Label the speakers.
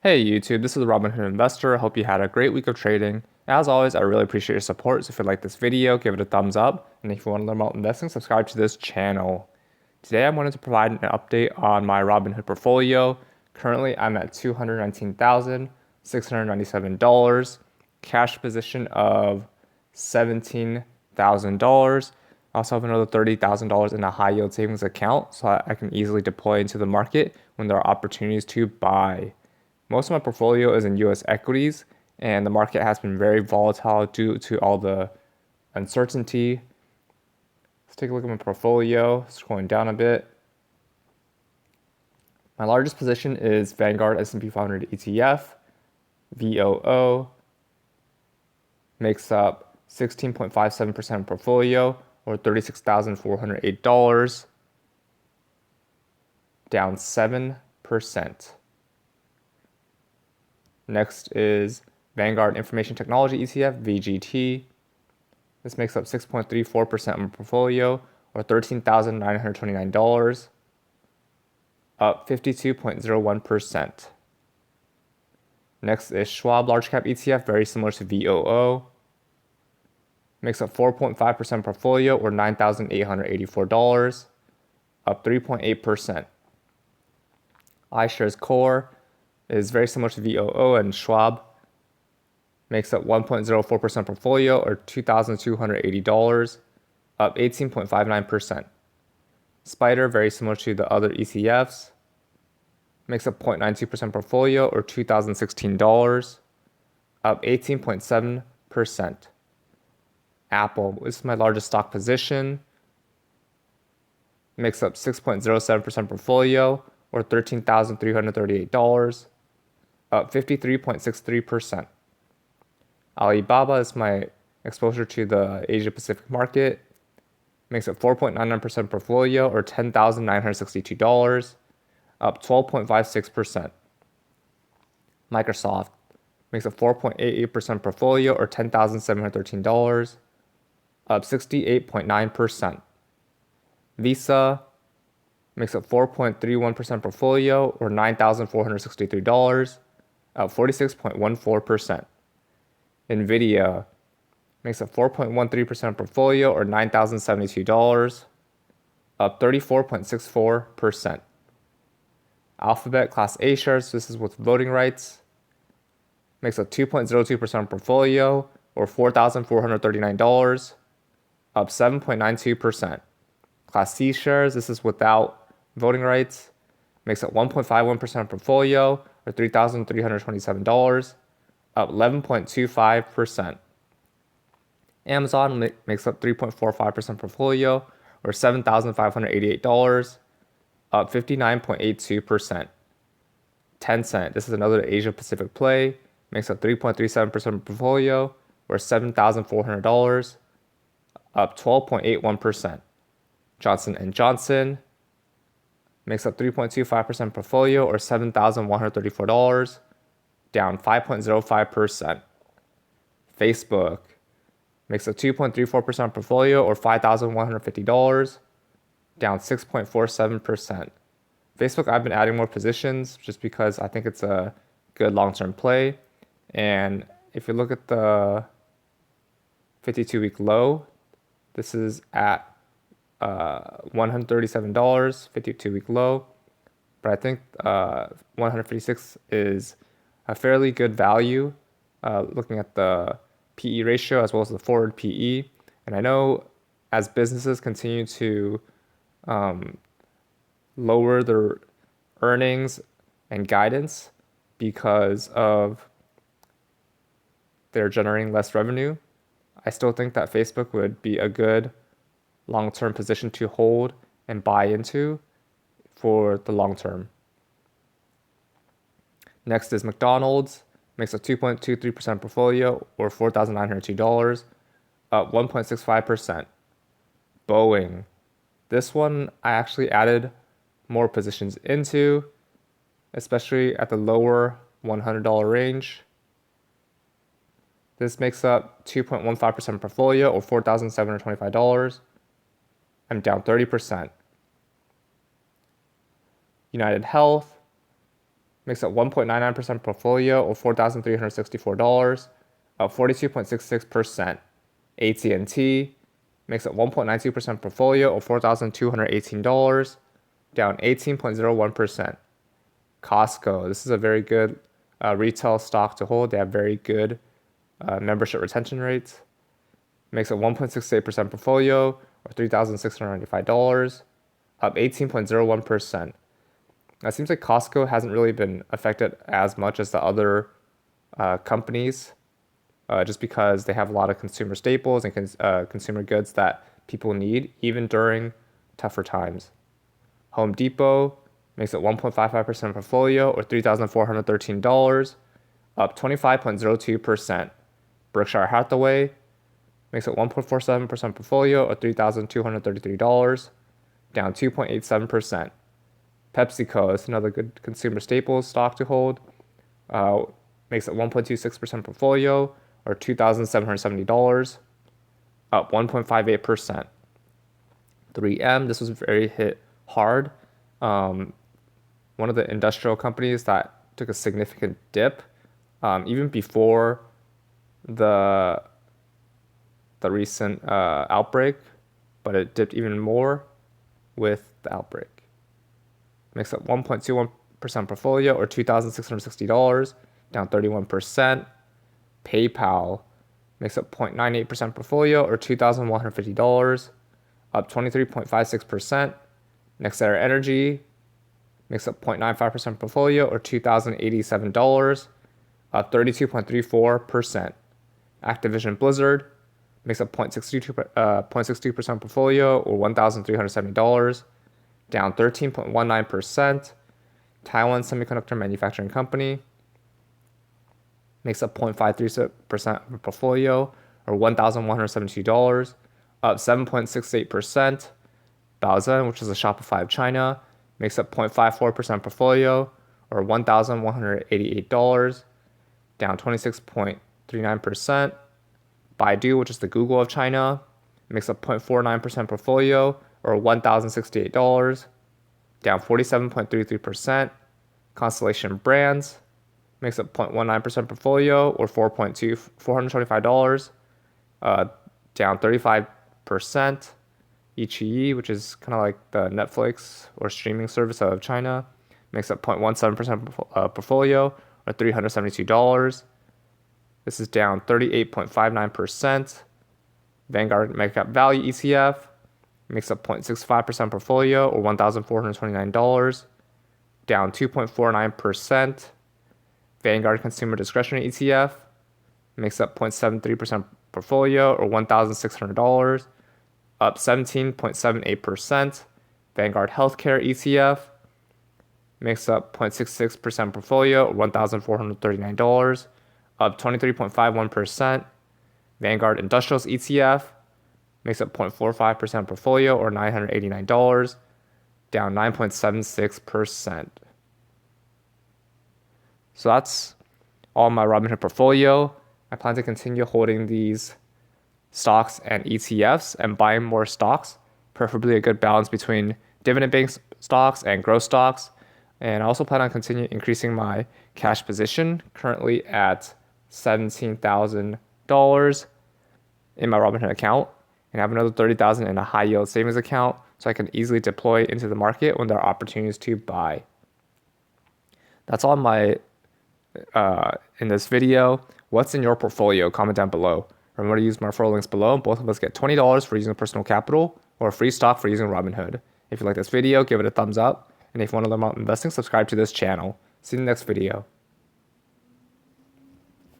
Speaker 1: Hey YouTube, this is the Robinhood Investor. I hope you had a great week of trading. As always, I really appreciate your support. So if you like this video, give it a thumbs up. And if you want to learn about investing, subscribe to this channel. Today I wanted to provide an update on my Robinhood portfolio. Currently I'm at $219,697. Cash position of $17,000. I also have another $30,000 in a high yield savings account so I can easily deploy into the market when there are opportunities to buy. Most of my portfolio is in US equities, and the market has been very volatile due to all the uncertainty. Let's take a look at my portfolio, scrolling down a bit. My largest position is Vanguard S&P 500 ETF, VOO, makes up 16.57% of portfolio, or $36,408, down 7%. Next is Vanguard Information Technology ETF, VGT. This makes up 6.34% of my portfolio, or $13,929, up 52.01%. Next is Schwab Large Cap ETF, very similar to VOO. Makes up 4.5% portfolio, or $9,884, up 3.8%. iShares Core is very similar to VOO and Schwab. Makes up 1.04% portfolio, or $2,280, up 18.59%. Spider, very similar to the other ETFs. Makes up 0.92% portfolio, or $2,016, up 18.7%. Apple, this is my largest stock position. Makes up 6.07% portfolio, or $13,338, up 53.63%. Alibaba is my exposure to the Asia Pacific market. Makes up 4.99% portfolio, or $10,962, up 12.56%. Microsoft makes up 4.88% portfolio, or $10,713, up 68.9%. Visa makes up 4.31% portfolio, or $9,463, up 46.14%. Nvidia makes up 4.13% portfolio, or $9,072, up 34.64%. Alphabet Class A shares, this is with voting rights, makes up 2.02% portfolio, or $4,439, up 7.92%. Class C shares, this is without voting rights, makes up 1.51% portfolio, or $3,327, up 11.25%. Amazon makes up 3.45% portfolio, or $7,588, up 59.82%. Tencent, this is another Asia Pacific play, makes up 3.37% portfolio, or $7,400, up 12.81%. Johnson & Johnson makes up 3.25% portfolio, or $7,134, down 5.05%. Facebook makes up 2.34% portfolio, or $5,150, down 6.47%. Facebook, I've been adding more positions just because I think it's a good long-term play. And if you look at the 52-week low, this is at $137, 52-week low. But I think 156 is a fairly good value looking at the PE ratio as well as the forward PE. And I know as businesses continue to lower their earnings and guidance because of they're generating less revenue, I still think that Facebook would be a good long-term position to hold and buy into for the long term. Next is McDonald's, makes a 2.23% portfolio, or $4,902, up 1.65%. Boeing, this one I actually added more positions into, especially at the lower $100 range. This makes up 2.15% portfolio, or $4,725. I'm down 30%. United Health makes up 1.99% portfolio or $4,364, up 42.66%. AT&T makes up 1.92% portfolio or $4,218, down 18.01%. Costco, this is a very good retail stock to hold. They have very good membership retention rates. Makes up 1.68% portfolio or $3,695, up 18.01%. It seems like Costco hasn't really been affected as much as the other companies, just because they have a lot of consumer staples and consumer goods that people need, even during tougher times. Home Depot makes it 1.55% portfolio or $3,413, up 25.02%. Berkshire Hathaway makes it 1.47% portfolio or $3,233, down 2.87%. PepsiCo is another good consumer staples stock to hold. Makes it 1.26% portfolio or $2,770, up 1.58%. 3M, this was very hit hard. One of the industrial companies that took a significant dip, even before the recent outbreak, but it dipped even more with the outbreak. Makes up 1.21% portfolio or $2,660, down 31%. PayPal makes up 0.98% portfolio or $2,150, up 23.56%. NextEra Energy makes up 0.95% portfolio or $2,087, up 32.34%. Activision Blizzard makes up 0.62% portfolio or $1,370, down 13.19%. Taiwan Semiconductor Manufacturing Company makes up 0.53% of the portfolio or $1,172, up 7.68%. Baozun, which is a Shopify of China, makes up 0.54% portfolio or $1,188, down 26.39%. Baidu, which is the Google of China, makes up 0.49% portfolio or $1,068, down 47.33%. Constellation Brands makes up 0.19% portfolio or $425, down 35%. Iqiyi, which is kind of like the Netflix or streaming service of China, makes up 0.17% portfolio or $372. This is down 38.59%. Vanguard Mega Value ETF makes up 0.65% portfolio or $1,429, down 2.49%. Vanguard Consumer Discretionary ETF makes up 0.73% portfolio or $1,600, up 17.78%. Vanguard Healthcare ETF makes up 0.66% portfolio or $1,439, up 23.51%. Vanguard Industrials ETF makes up 0.45% portfolio or $989, down 9.76%. So that's all my Robinhood portfolio. I plan to continue holding these stocks and ETFs and buying more stocks, preferably a good balance between dividend-based stocks and growth stocks. And I also plan on continuing increasing my cash position, currently at $17,000 in my Robinhood account, and I have another $30,000 in a high yield savings account so I can easily deploy into the market when there are opportunities to buy. That's all in this video. What's in your portfolio? Comment down below. Remember to use my referral links below. Both of us get $20 for using personal capital or a free stock for using Robinhood. If you like this video, give it a thumbs up. And if you want to learn about investing, subscribe to this channel. See you in the next video.